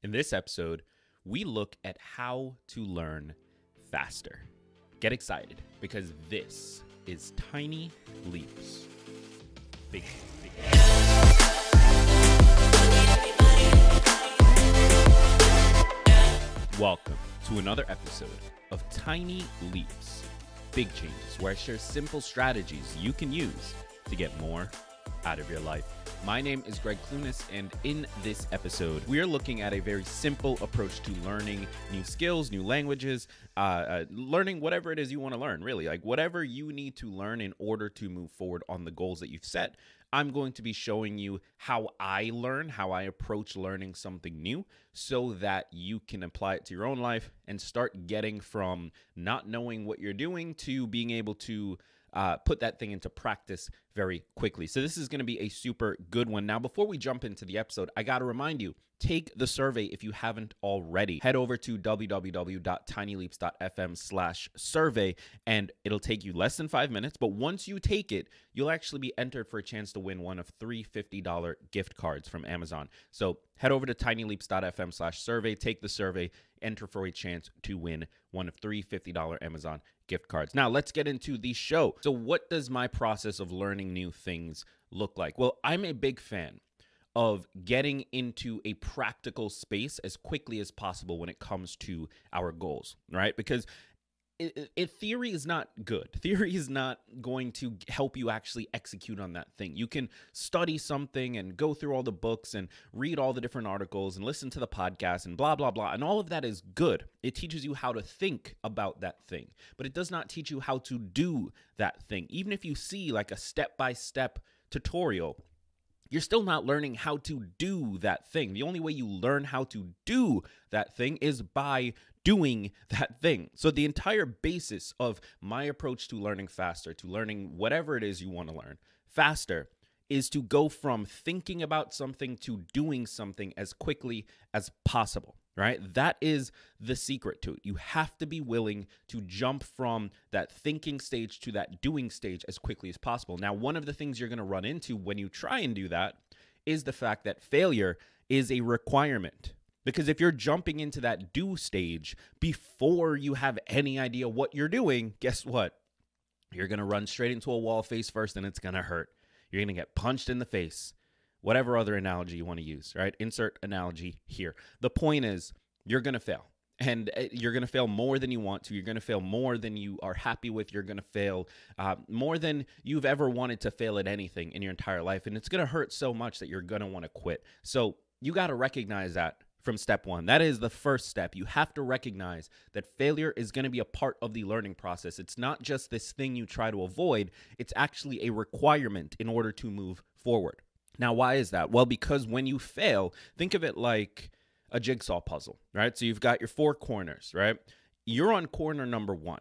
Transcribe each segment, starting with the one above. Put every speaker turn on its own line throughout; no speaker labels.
In this episode, we look at how to learn faster. Get excited because this is Tiny Leaps. Big. Welcome to another episode of Tiny Leaps, Big Changes, where I share simple strategies you can use to get more out of your life. My name is Greg Clunas, and in this episode, we are looking at a very simple approach to learning new skills, new languages, learning whatever it is you want to learn, really. Like whatever you need to learn in order to move forward on the goals that you've set. I'm going to be showing you how I learn, how I approach learning something new so that you can apply it to your own life and start getting from not knowing what you're doing to being able to put that thing into practice very quickly. So this is going to be a super good one. Now, before we jump into the episode, I got to remind you, take the survey if you haven't already. Head over to www.tinyleaps.fm/survey and it'll take you less than 5 minutes. But once you take it, you'll actually be entered for a chance to win one of 3 $50 gift cards from Amazon. So head over to tinyleaps.fm/survey, take the survey, enter for a chance to win one of 3 $50 Amazon gift cards. Now, let's get into the show. So what does my process of learning new things look like? Well, I'm a big fan of getting into a practical space as quickly as possible when it comes to our goals, right? Because theory is not good. Theory is not going to help you actually execute on that thing. You can study something and go through all the books and read all the different articles and listen to the podcast and blah, blah, blah. And all of that is good. It teaches you how to think about that thing, but it does not teach you how to do that thing. Even if you see like a step-by-step tutorial, you're still not learning how to do that thing. The only way you learn how to do that thing is by doing that thing. So the entire basis of my approach to learning faster, to learning whatever it is you want to learn faster, is to go from thinking about something to doing something as quickly as possible, right? That is the secret to it. You have to be willing to jump from that thinking stage to that doing stage as quickly as possible. Now, one of the things you're going to run into when you try and do that is the fact that failure is a requirement. Because if you're jumping into that do stage before you have any idea what you're doing, guess what? You're going to run straight into a wall face first and it's going to hurt. You're going to get punched in the face. Whatever other analogy you want to use, right? Insert analogy here. The point is, you're going to fail. And you're going to fail more than you want to. You're going to fail more than you are happy with. You're going to fail more than you've ever wanted to fail at anything in your entire life. And it's going to hurt so much that you're going to want to quit. So you got to recognize that from step one. That is the first step. You have to recognize that failure is going to be a part of the learning process. It's not just this thing you try to avoid. It's actually a requirement in order to move forward. Now, why is that? Well, because when you fail, think of it like a jigsaw puzzle, right? So you've got your 4 corners, right? You're on corner number 1.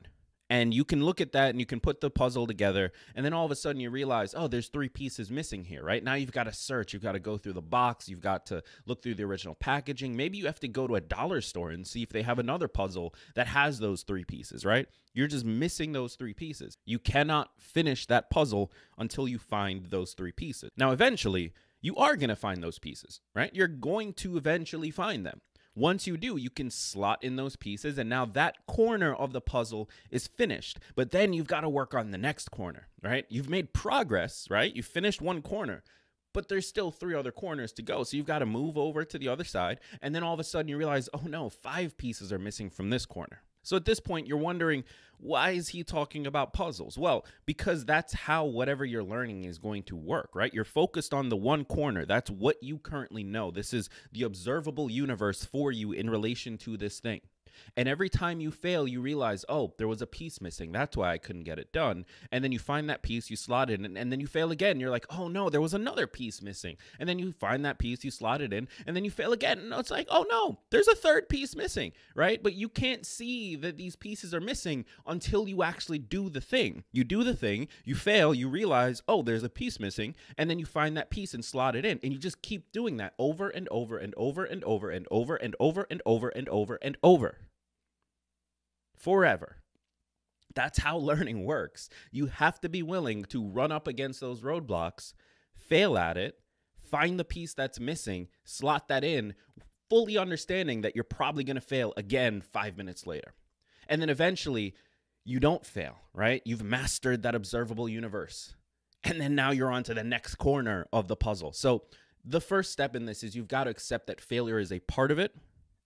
And you can look at that and you can put the puzzle together. And then all of a sudden you realize, oh, there's 3 pieces missing here, right? Now you've got to search. You've got to go through the box. You've got to look through the original packaging. Maybe you have to go to a dollar store and see if they have another puzzle that has those 3 pieces, right? You're just missing those 3 pieces. You cannot finish that puzzle until you find those 3 pieces. Now, eventually, you are going to find those pieces, right? You're going to eventually find them. Once you do, you can slot in those pieces, and now that corner of the puzzle is finished. But then you've got to work on the next corner, right? You've made progress, right? You finished one corner, but there's still 3 other corners to go. So you've got to move over to the other side, and then all of a sudden you realize, oh no, 5 pieces are missing from this corner. So at this point, you're wondering, why is he talking about puzzles? Well, because that's how whatever you're learning is going to work, right? You're focused on the one corner. That's what you currently know. This is the observable universe for you in relation to this thing. And every time you fail, you realize, oh, there was a piece missing. That's why I couldn't get it done. And then you find that piece, you slot it in, and then you fail again. You're like, oh no, there was another piece missing. And then you find that piece, you slot it in, and then you fail again. And it's like, oh no, there's a 3rd piece missing, right? But you can't see that these pieces are missing until you actually do the thing. You do the thing, you fail, you realize, oh, there's a piece missing, and then you find that piece and slot it in. And you just keep doing that over and over and over and over and over and over and over and over and over. Forever. That's how learning works. You have to be willing to run up against those roadblocks, fail at it, find the piece that's missing, slot that in, fully understanding that you're probably going to fail again 5 minutes later. And then eventually you don't fail, right? You've mastered that observable universe. And then now you're on to the next corner of the puzzle. So the first step in this is you've got to accept that failure is a part of it,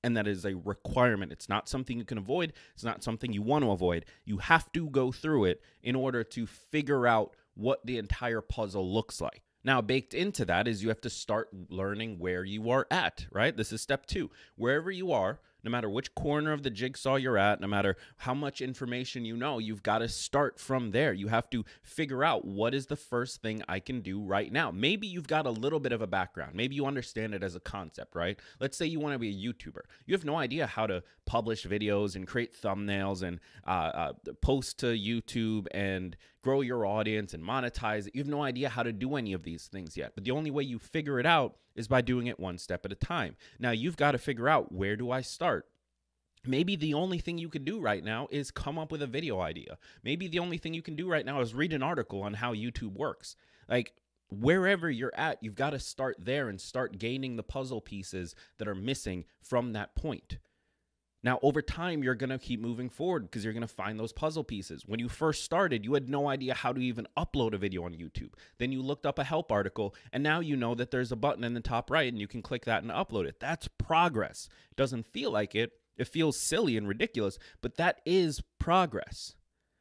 and that is a requirement. It's not something you can avoid. It's not something you want to avoid. You have to go through it in order to figure out what the entire puzzle looks like. Now, baked into that is you have to start learning where you are at, right? This is step 2. Wherever you are, no matter which corner of the jigsaw you're at, no matter how much information you know, you've got to start from there. You have to figure out what is the first thing I can do right now. Maybe you've got a little bit of a background. Maybe you understand it as a concept, right? Let's say you want to be a YouTuber. You have no idea how to publish videos and create thumbnails and post to YouTube and grow your audience and monetize it. You have no idea how to do any of these things yet. But the only way you figure it out is by doing it one step at a time. Now, you've got to figure out, where do I start? Maybe the only thing you can do right now is come up with a video idea. Maybe the only thing you can do right now is read an article on how YouTube works. Like, wherever you're at, you've got to start there and start gaining the puzzle pieces that are missing from that point. Now, over time, you're going to keep moving forward because you're going to find those puzzle pieces. When you first started, you had no idea how to even upload a video on YouTube. Then you looked up a help article, and now you know that there's a button in the top right, and you can click that and upload it. That's progress. It doesn't feel like it. It feels silly and ridiculous, but that is progress.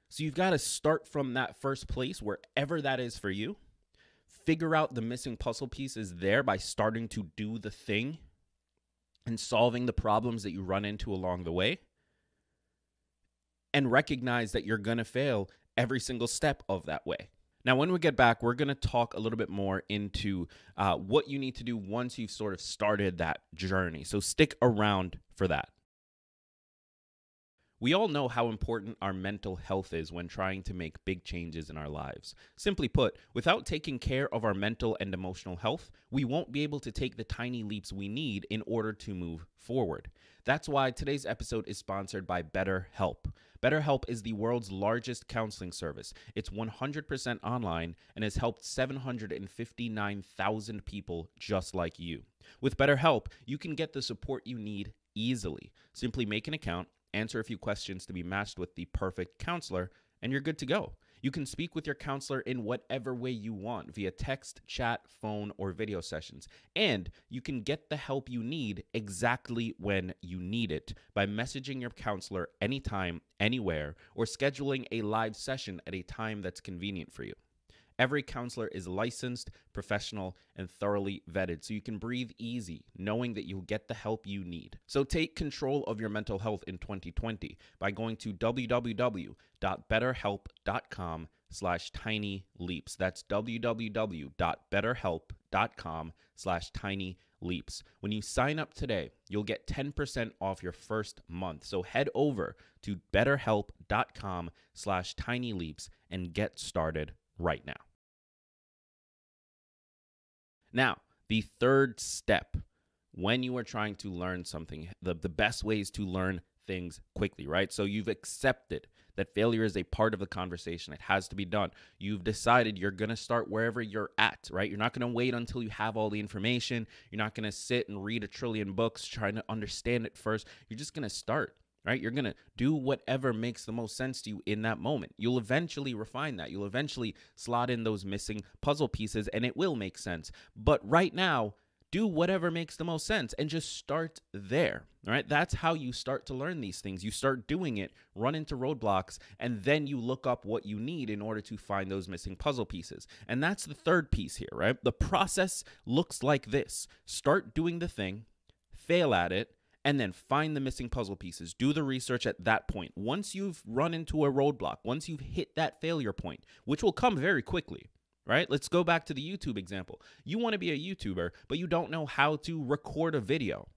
So you've got to start from that first place, wherever that is for you. Figure out the missing puzzle pieces there by starting to do the thing and solving the problems that you run into along the way, and recognize that you're going to fail every single step of that way. Now, when we get back, we're going to talk a little bit more into what you need to do once you've sort of started that journey. So stick around for that. We all know how important our mental health is when trying to make big changes in our lives. Simply put, without taking care of our mental and emotional health, we won't be able to take the tiny leaps we need in order to move forward. That's why today's episode is sponsored by BetterHelp. BetterHelp is the world's largest counseling service. It's 100% online and has helped 759,000 people just like you. With BetterHelp, you can get the support you need easily. Simply make an account, answer a few questions to be matched with the perfect counselor, and you're good to go. You can speak with your counselor in whatever way you want, via text, chat, phone, or video sessions. And you can get the help you need exactly when you need it by messaging your counselor anytime, anywhere, or scheduling a live session at a time that's convenient for you. Every counselor is licensed, professional, and thoroughly vetted, so you can breathe easy knowing that you'll get the help you need. So take control of your mental health in 2020 by going to www.betterhelp.com/tinyleaps. That's www.betterhelp.com/tinyleaps. When you sign up today, you'll get 10% off your first month. So head over to betterhelp.com/tinyleaps and get started right now. Now, the third step when you are trying to learn something, the best ways to learn things quickly, right? So you've accepted that failure is a part of the conversation. It has to be done. You've decided you're going to start wherever you're at, right? You're not going to wait until you have all the information. You're not going to sit and read a trillion books trying to understand it first. You're just going to start. Right? You're going to do whatever makes the most sense to you in that moment. You'll eventually refine that. You'll eventually slot in those missing puzzle pieces, and it will make sense. But right now, do whatever makes the most sense and just start there. All right? That's how you start to learn these things. You start doing it, run into roadblocks, and then you look up what you need in order to find those missing puzzle pieces. And that's the third piece here, right? The process looks like this. Start doing the thing, fail at it, and then find the missing puzzle pieces. Do the research at that point. Once you've run into a roadblock, once you've hit that failure point, which will come very quickly, right? Let's go back to the YouTube example. You want to be a YouTuber, but you don't know how to record a video.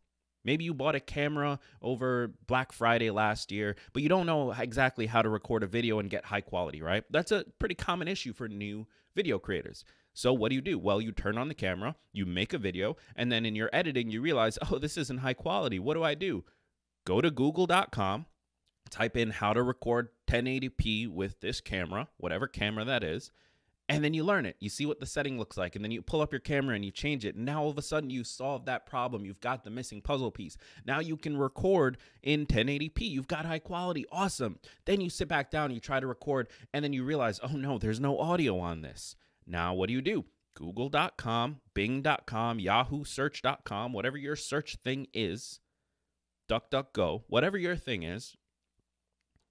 Maybe you bought a camera over Black Friday last year, but you don't know exactly how to record a video and get high quality, right? That's a pretty common issue for new video creators. So what do? Well, you turn on the camera, you make a video, and then in your editing, you realize, oh, this isn't high quality. What do? Go to google.com, type in how to record 1080p with this camera, whatever camera that is, And then you learn it. You see what the setting looks like. And then you pull up your camera and you change it. And now all of a sudden you solve that problem. You've got the missing puzzle piece. Now you can record in 1080p. You've got high quality. Awesome. Then you sit back down, you try to record, and then you realize, oh no, there's no audio on this. Now what do? Google.com, Bing.com, Yahoo Search.com, whatever your search thing is, DuckDuckGo, whatever your thing is,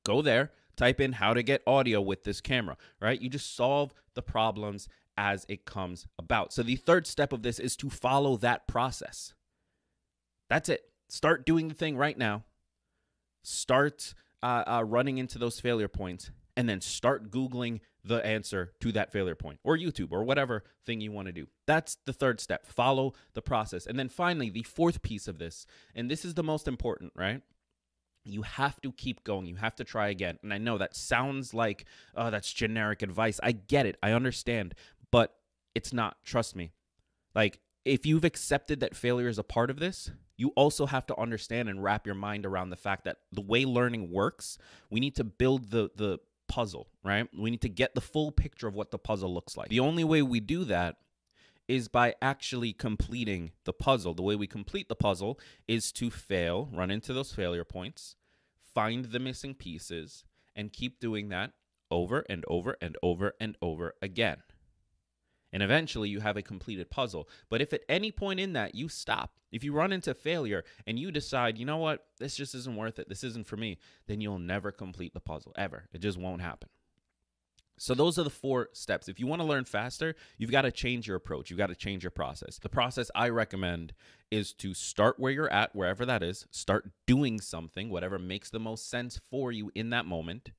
go there. Type in how to get audio with this camera, right? You just solve the problems as it comes about. So the third step of this is to follow that process. That's it. Start doing the thing right now. Start running into those failure points, and then start Googling the answer to that failure point, or YouTube, or whatever thing you want to do. That's the third step. Follow the process. And then finally, the fourth piece of this, and this is the most important, right? You have to keep going. You have to try again. And I know that sounds like, oh, that's generic advice. I get it. I understand. But it's not. Trust me. Like, if you've accepted that failure is a part of this, you also have to understand and wrap your mind around the fact that the way learning works, we need to build the puzzle, right? We need to get the full picture of what the puzzle looks like. The only way we do that is by actually completing the puzzle. The way we complete the puzzle is to fail, run into those failure points, find the missing pieces, and keep doing that over and over and over and over again. And eventually you have a completed puzzle. But if at any point in that you stop, if you run into failure and you decide, you know what, this just isn't worth it, this isn't for me, then you'll never complete the puzzle, ever. It just won't happen. So those are the 4 steps. If you want to learn faster, you've got to change your approach. You've got to change your process. The process I recommend is to start where you're at, wherever that is. Start doing something, whatever makes the most sense for you in that moment.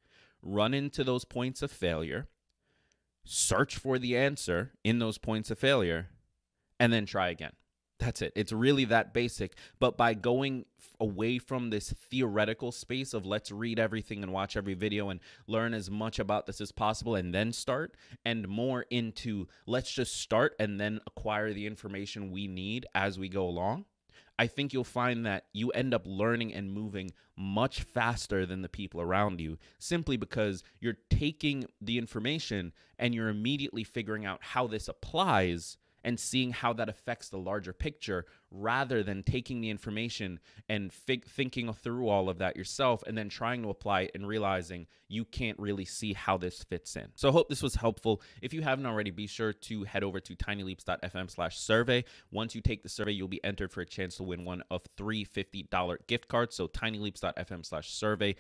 Run into those points of failure. Search for the answer in those points of failure, and then try again. That's it. It's really that basic. But by going away from this theoretical space of let's read everything and watch every video and learn as much about this as possible and then start, and more into let's just start and then acquire the information we need as we go along, I think you'll find that you end up learning and moving much faster than the people around you, simply because you're taking the information and you're immediately figuring out how this applies and seeing how that affects the larger picture, rather than taking the information and thinking through all of that yourself and then trying to apply it and realizing you can't really see how this fits in. So I hope this was helpful. If you haven't already, be sure to head over to tinyleaps.fm/survey. Once you take the survey, you'll be entered for a chance to win one of 3 $50 gift cards. So tinyleaps.fm/survey.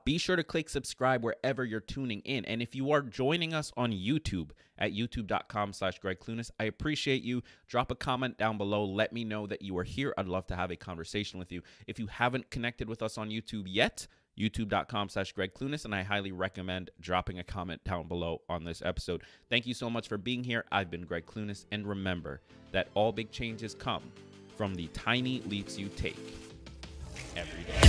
Be sure to click subscribe wherever you're tuning in. And if you are joining us on YouTube at youtube.com/Greg Clunas, I appreciate you. Drop a comment down below. Let me know that you are here. I'd love to have a conversation with you. If you haven't connected with us on YouTube yet, youtube.com/Greg Clunas, and I highly recommend dropping a comment down below on this episode. Thank you so much for being here. I've been Greg Clunas, and remember that all big changes come from the tiny leaps you take every day.